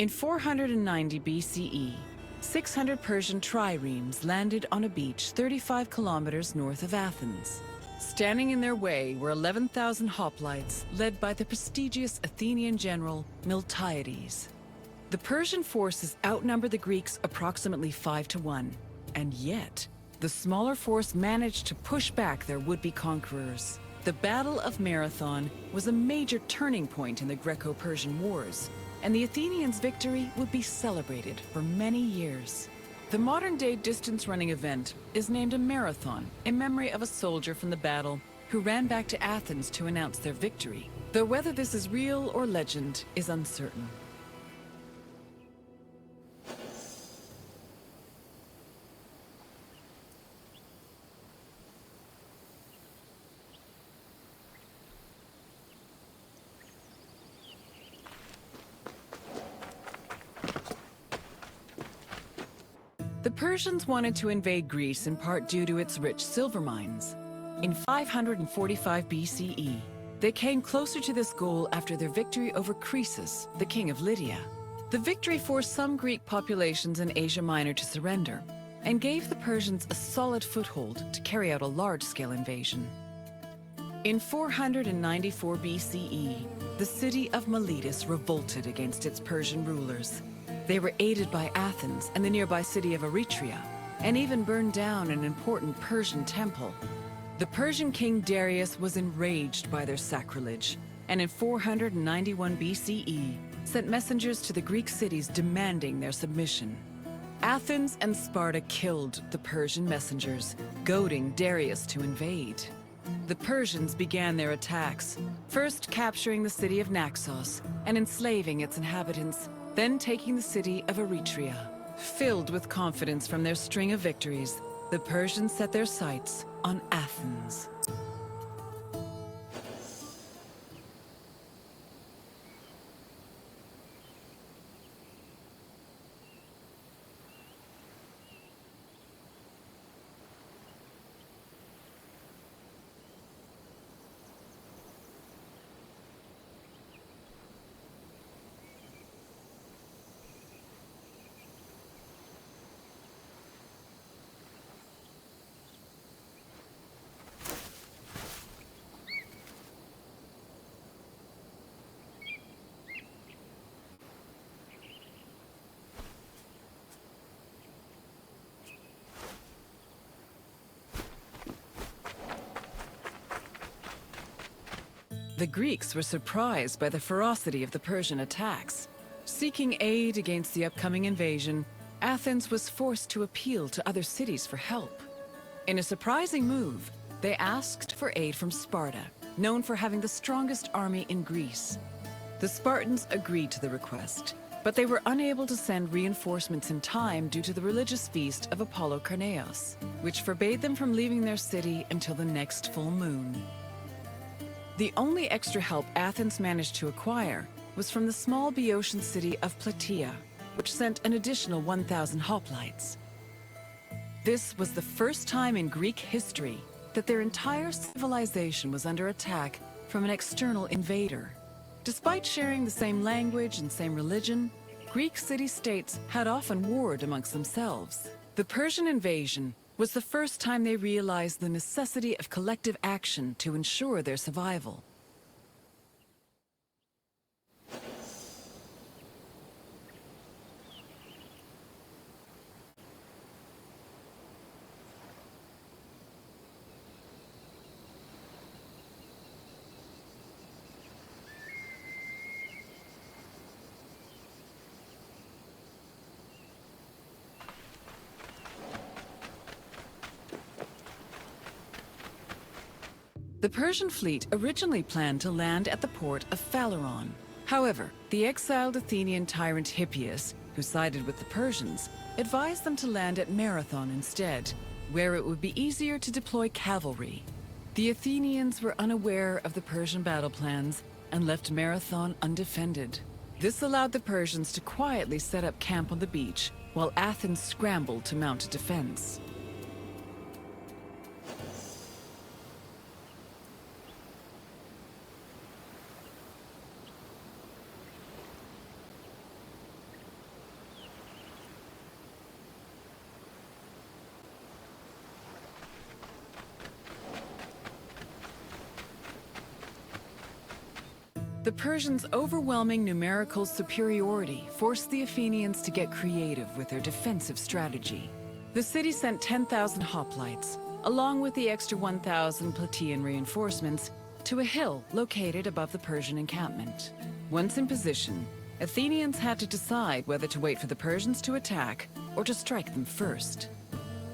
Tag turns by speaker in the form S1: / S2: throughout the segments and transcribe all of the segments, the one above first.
S1: In 490 BCE, 600 Persian triremes landed on a beach 35 kilometers north of Athens. Standing in their way were 11,000 hoplites led by the prestigious Athenian general Miltiades. The Persian forces outnumbered the Greeks approximately 5 to 1, and yet the smaller force managed to push back their would-be conquerors. The Battle of Marathon was a major turning point in the Greco-Persian Wars, and the Athenians' victory would be celebrated for many years. The modern-day distance-running event is named a marathon in memory of a soldier from the battle who ran back to Athens to announce their victory, though whether this is real or legend is uncertain. The Persians wanted to invade Greece in part due to its rich silver mines. In 545 BCE, they came closer to this goal after their victory over Croesus, the king of Lydia. The victory forced some Greek populations in Asia Minor to surrender and gave the Persians a solid foothold to carry out a large-scale invasion. In 494 BCE, the city of Miletus revolted against its Persian rulers. They were aided by Athens and the nearby city of Eretria, and even burned down an important Persian temple. The Persian king Darius was enraged by their sacrilege, and in 491 BCE, sent messengers to the Greek cities demanding their submission. Athens and Sparta killed the Persian messengers, goading Darius to invade. The Persians began their attacks, first capturing the city of Naxos and enslaving its inhabitants, then taking the city of Eretria. Filled with confidence from their string of victories, the Persians set their sights on Athens. The Greeks were surprised by the ferocity of the Persian attacks. Seeking aid against the upcoming invasion, Athens was forced to appeal to other cities for help. In a surprising move, they asked for aid from Sparta, known for having the strongest army in Greece. The Spartans agreed to the request, but they were unable to send reinforcements in time due to the religious feast of Apollo Karneos, which forbade them from leaving their city until the next full moon. The only extra help Athens managed to acquire was from the small Boeotian city of Plataea, which sent an additional 1,000 hoplites. This was the first time in Greek history that their entire civilization was under attack from an external invader. Despite sharing the same language and same religion, Greek city-states had often warred amongst themselves. The Persian invasion was the first time they realized the necessity of collective action to ensure their survival. The Persian fleet originally planned to land at the port of Phaleron. However, the exiled Athenian tyrant Hippias, who sided with the Persians, advised them to land at Marathon instead, where it would be easier to deploy cavalry. The Athenians were unaware of the Persian battle plans and left Marathon undefended. This allowed the Persians to quietly set up camp on the beach, while Athens scrambled to mount a defense. The Persians' overwhelming numerical superiority forced the Athenians to get creative with their defensive strategy. The city sent 10,000 hoplites, along with the extra 1,000 Plataean reinforcements, to a hill located above the Persian encampment. Once in position, Athenians had to decide whether to wait for the Persians to attack or to strike them first.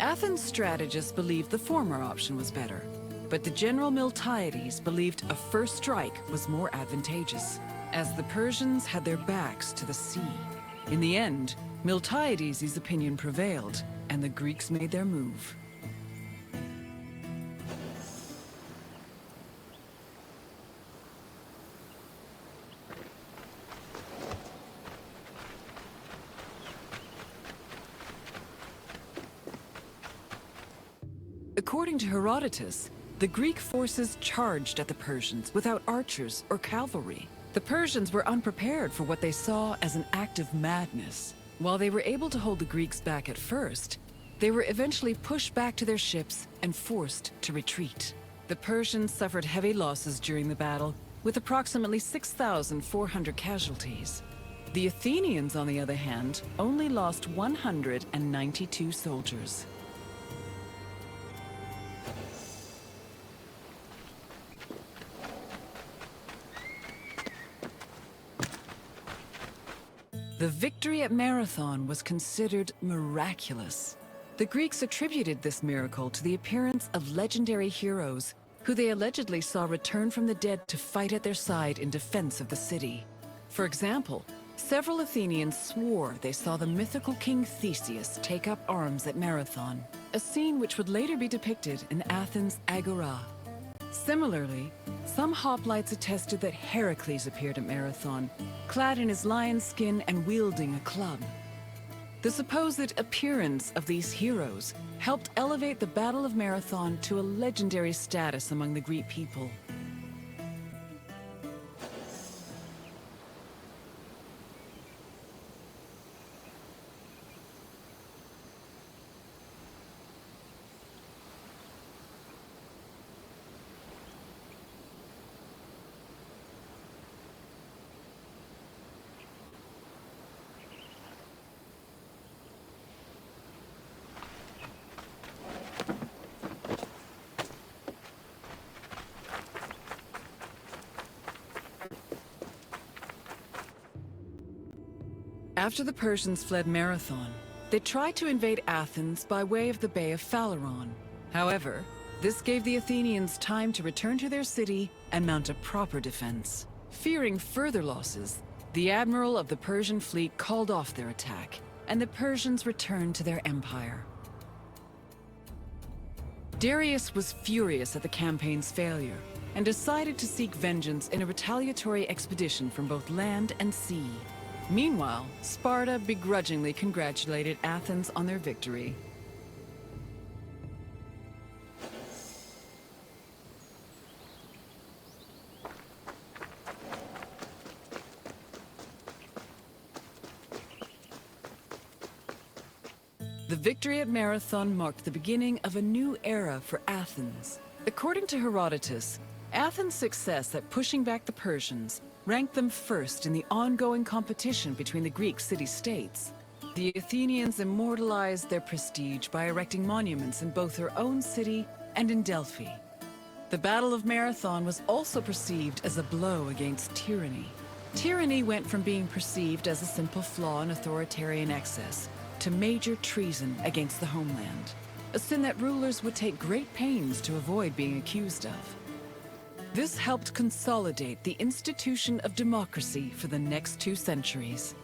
S1: Athens' strategists believed the former option was better, but the general Miltiades believed a first strike was more advantageous, as the Persians had their backs to the sea. In the end, Miltiades' opinion prevailed, and the Greeks made their move. According to Herodotus, the Greek forces charged at the Persians without archers or cavalry. The Persians were unprepared for what they saw as an act of madness. While they were able to hold the Greeks back at first, they were eventually pushed back to their ships and forced to retreat. The Persians suffered heavy losses during the battle, with approximately 6,400 casualties. The Athenians, on the other hand, only lost 192 soldiers. The victory at Marathon was considered miraculous. The Greeks attributed this miracle to the appearance of legendary heroes who they allegedly saw return from the dead to fight at their side in defense of the city. For example, several Athenians swore they saw the mythical King Theseus take up arms at Marathon, a scene which would later be depicted in Athens' Agora. Similarly, some hoplites attested that Heracles appeared at Marathon, clad in his lion's skin and wielding a club. The supposed appearance of these heroes helped elevate the Battle of Marathon to a legendary status among the Greek people. After the Persians fled Marathon, they tried to invade Athens by way of the Bay of Phaleron. However, this gave the Athenians time to return to their city and mount a proper defense. Fearing further losses, the admiral of the Persian fleet called off their attack, and the Persians returned to their empire. Darius was furious at the campaign's failure and decided to seek vengeance in a retaliatory expedition from both land and sea. Meanwhile, Sparta begrudgingly congratulated Athens on their victory. The victory at Marathon marked the beginning of a new era for Athens. According to Herodotus, Athens' success at pushing back the Persians ranked them first in the ongoing competition between the Greek city-states. The Athenians immortalized their prestige by erecting monuments in both their own city and in Delphi. The Battle of Marathon was also perceived as a blow against tyranny. Tyranny went from being perceived as a simple flaw in authoritarian excess to major treason against the homeland, a sin that rulers would take great pains to avoid being accused of. This helped consolidate the institution of democracy for the next 2 centuries.